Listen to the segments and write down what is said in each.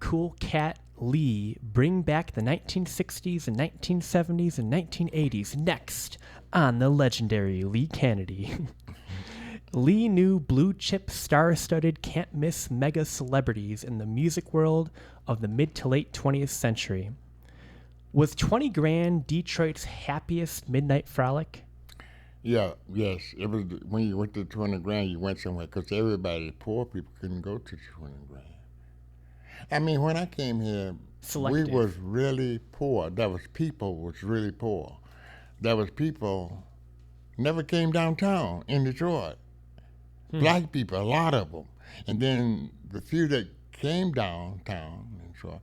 cool cat Lee bring back the 1960s and 1970s and 1980s next on the legendary Lee Canady. Lee knew blue-chip, star-studded, can't-miss mega celebrities in the music world of the mid to late 20th century. Was 20 grand Detroit's happiest midnight frolic? Yes. It was when you went to 20 grand, you went somewhere because everybody, poor people, couldn't go to 20 grand. I mean, when I came here, Selective. we was really poor. People was really poor. There was people never came downtown in Detroit. Black people, a lot of them. And then the few that came downtown in Detroit,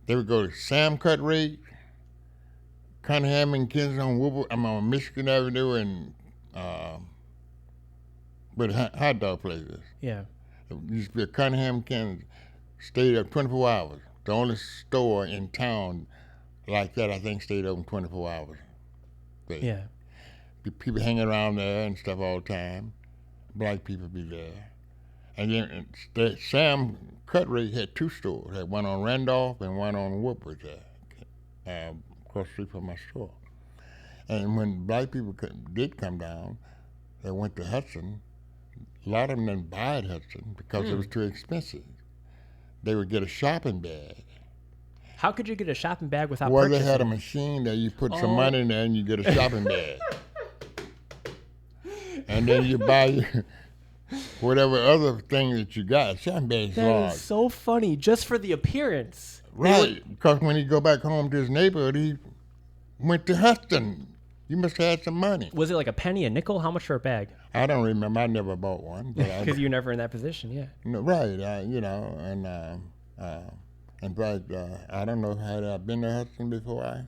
they would go to Sam Cutrate, Cunningham and Kensington, I'm on Michigan Avenue and with hot dog places. Yeah. It used to be a Cunningham, Kansas, stayed up 24 hours. The only store in town like that, I think, stayed open 24 hours. Yeah. People hanging around there and stuff all the time. Black people be there. And then Sam Cutrate had two stores. Had one on Randolph and one on Woodward there, across the street from my store. And when black people did come down, they went to Hudson. A lot of them didn't buy at Hudson because it was too expensive. They would get a shopping bag. How could you get a shopping bag without Well, purchasing? they had a machine that you put some money in there and you get a shopping bag. And then you buy whatever other thing that you got. Shopping bag's large. That is so funny, just for the appearance. Right, because when he go back home to his neighborhood, he went to Hudson. You must have had some money. Was it like a penny, a nickel? How much for a bag? I don't remember. I never bought one. Because you were never in that position, yeah. No, right, in fact, I don't know, had I been to Hudson before?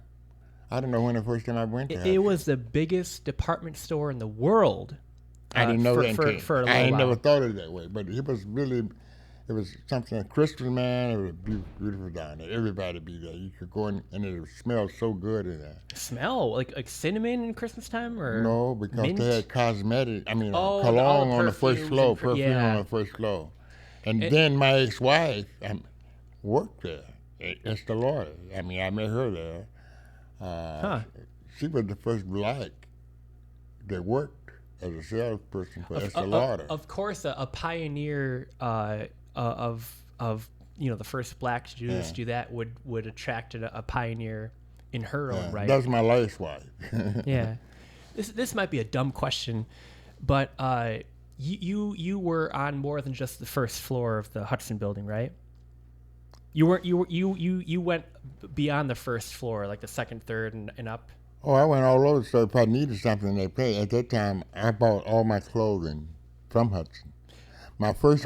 I don't know when the first time I went to Hudson. It was the biggest department store in the world. I didn't know that. For a little I ain't while. never thought of it that way, but it was something, Christmas, man, it was beautiful down there. Everybody be there. You could go in, and it smelled so good in there. Smell? Like cinnamon in Christmas time? Or no, because mint? they had cologne on the first perfumes floor, and on the first floor. And then my ex-wife worked there. Esther Lauder. I mean, I met her there. She was the first black that worked as a salesperson for Estée Lauder. Of course, a pioneer of the first black to do that would attract a pioneer in her own right. That's my last wife. Yeah, this might be a dumb question, but you were on more than just the first floor of the Hudson building, right? You went beyond the first floor, like the second, third, and up. Oh, I went all over, so if I needed something, they paid. At that time, I bought all my clothing from Hudson. My first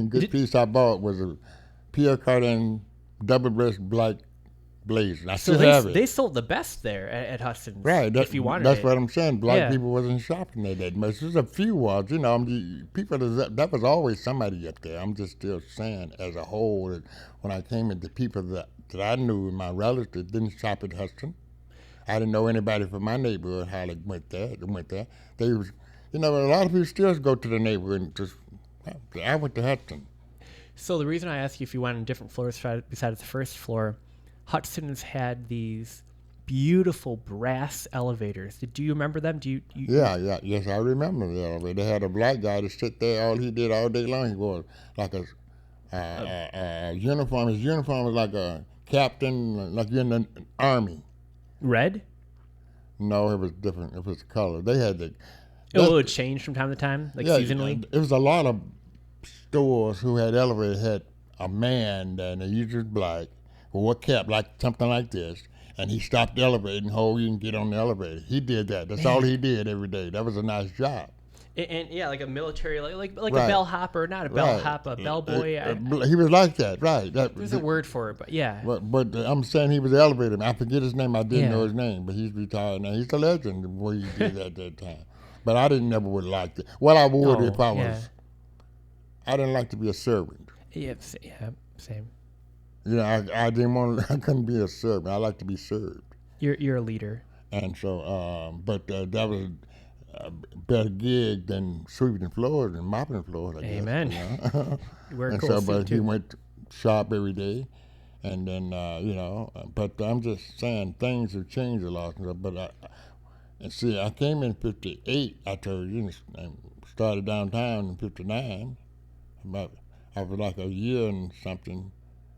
good piece I bought was a Pierre Cardin double-breast black blazer. I still have it. They sold the best there at Hudson. Right. If you wanted that's it. What I'm saying. Black people wasn't shopping there that much. There's a few was, people, that was always somebody up there. I'm just still saying as a whole that when I came in, the people that I knew, my relatives, didn't shop at Hudson. I didn't know anybody from my neighborhood how they went there. They was, a lot of people still go to the neighborhood and just, I went to Hudson. So the reason I ask you if you went on different floors besides the first floor, Hudson has had these beautiful brass elevators. Do you remember them? Yeah, yes, I remember the elevator. They had a black guy to sit there. All he did all day long, he wore like a uniform. His uniform was like a captain, like you're in the army. Red? No, it was different. It was color. They had it would change from time to time, seasonally? It was a lot of stores who had elevators had a man, and he usually was black, wore a cap, like something like this, and he stopped the elevator and you can get on the elevator. He did that. That's all he did every day. That was a nice job. And yeah, like a military, like right. a bellhop, or not a bellhop, a bellboy. He was like that, right? There's a word for it, but yeah. But I'm saying he was the elevator man. I forget his name. I didn't know his name, but he's retired now. He's a legend. The way he did that at that time. But I never would like it. Well, I would if I was. Yeah. I didn't like to be a servant. Yeah, same. I didn't want. I couldn't be a servant. I like to be served. You're a leader. And so, but that was a better gig than sweeping floors and mopping floors. I Amen. guess, You wear a and cool so, suit but too. he went sharp every day. And then, but I'm just saying things have changed a lot. But and see, I came in '58. I told you, and started downtown in '59. I was like a year and something,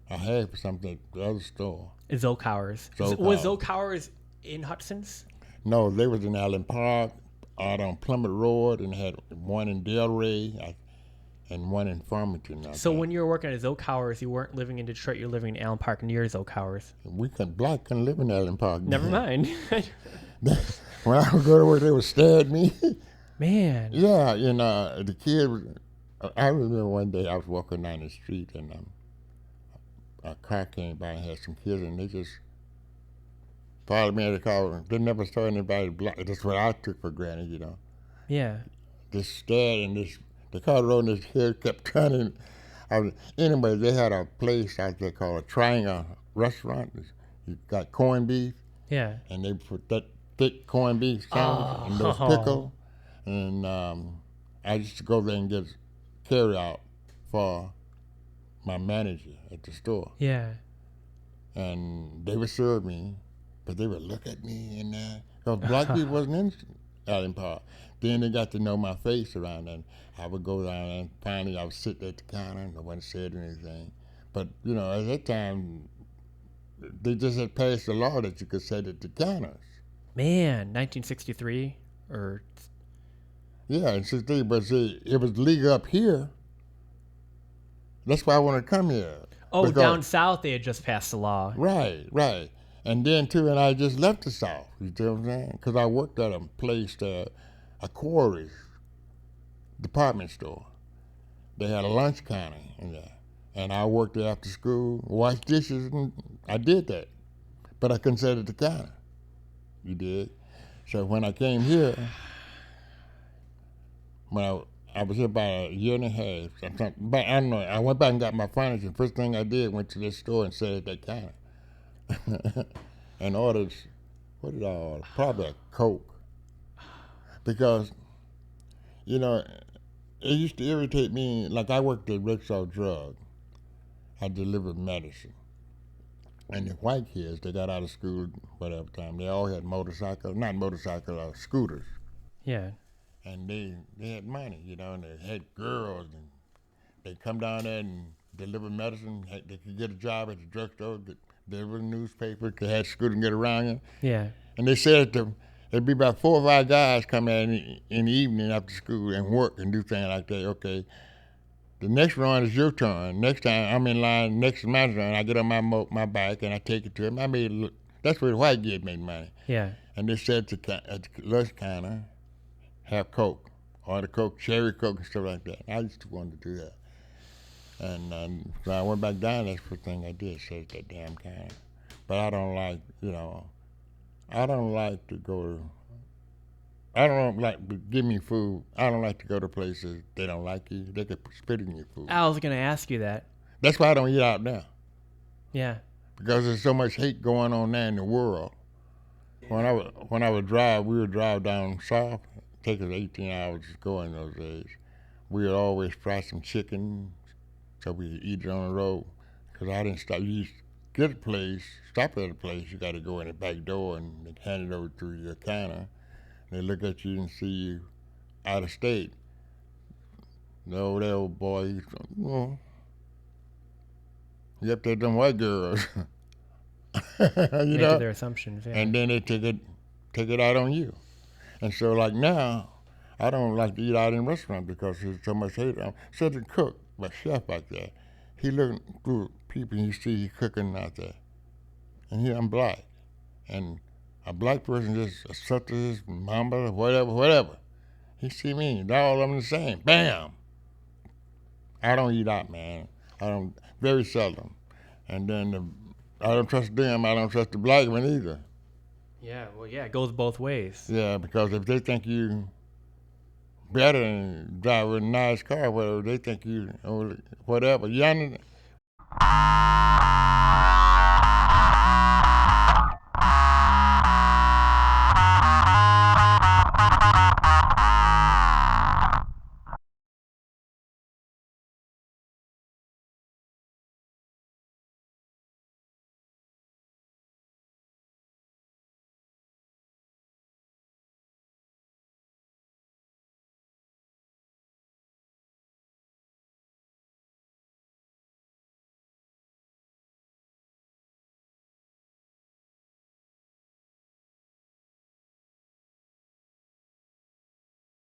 a half or something at the other store. Zokauers. Was Zokauers in Hudson's? No, they was in Allen Park, out on Plymouth Road, and had one in Delray and one in Farmington. So when you were working at Zokauers, you weren't living in Detroit. You're living in Allen Park near Zokauers. Black couldn't live in Allen Park. Never mind. When I would go to work, they would stare at me. Man. Yeah, the kid. I remember one day I was walking down the street and a car came by and had some kids, and they just followed me in the car. They never saw anybody black. That's what I took for granted, Yeah. Just stared, and the car rode, and his head kept turning. Anyway, they had a place out there called a Triangle Restaurant. You got corned beef. Yeah. And they put that thick corned beef sandwich and those pickles. And I used to go there and get carry out for my manager at the store. Yeah. And they would serve me, but they would look at me and because black people wasn't in Allen Park. Then they got to know my face around, and I would go down and finally I would sit at the counter. No one said anything. But, at that time, they just had passed a law that you could sit at the counters. Man, 1963 or... Yeah, in 63, but see, it was legal up here. That's why I wanted to come here. Oh, down south they had just passed the law. Right. And then, too, and I just left the South, you know what I'm saying? Because I worked at a place, a quarry department store. They had a lunch counter in there. And I worked there after school, washed dishes, and I did that. But I couldn't sit at the counter. You did. So when I came here, when I was here about a year and a half, but I don't know, I went back and got my furniture. First thing I did, went to this store and sat at that counter. And ordered, what did I order? Probably a Coke. Because, it used to irritate me. Like I worked at Rickshaw Drug. I delivered medicine. And the white kids, they got out of school whatever time. They all had scooters. Yeah. And they had money, and they had girls, and they come down there and deliver medicine. They could get a job at the drugstore, deliver a newspaper, could have scooters and get around you. Yeah. And they said there'd be about 4 or 5 guys come in the evening after school and work and do things like that. Okay, the next run is your turn. Next time I'm in line, next is my turn. I get on my bike and I take it to him. That's where the white kid made money. Yeah. And they said at the lunch counter, have Coke, order Coke, cherry Coke and stuff like that. I used to want to do that. And so I went back down, that's the first thing I did, sat at that damn counter. But I don't like, I don't like to give me food. I don't like to go to places they don't like you. They could spit in your food. I was going to ask you that. That's why I don't eat out now. Yeah. Because there's so much hate going on now in the world. When I would drive, we would drive down south. Take us 18 hours to go in those days. We would always fry some chicken so we could eat it on the road. Because I didn't stop. You get a place, stop at a place, you got to go in the back door and they hand it over to your counter. They look at you and see you out of state. No, that old boy, yep, they're them white girls. Making their assumptions, yeah. And then they take it out on you. And so, like now, I don't like to eat out in restaurants because there's so much hate. Such a cook, a chef like that, he looking through people and he see he cooking out there. And I'm black. And a black person just accepted his mama, whatever. He see me, they're all of them the same. Bam! I don't eat out, man. I don't, very seldom. And then I don't trust them, I don't trust the black one either. Yeah, well, yeah, it goes both ways. Yeah, because if they think you better than drive a nice car, whatever, they think you, whatever. You understand?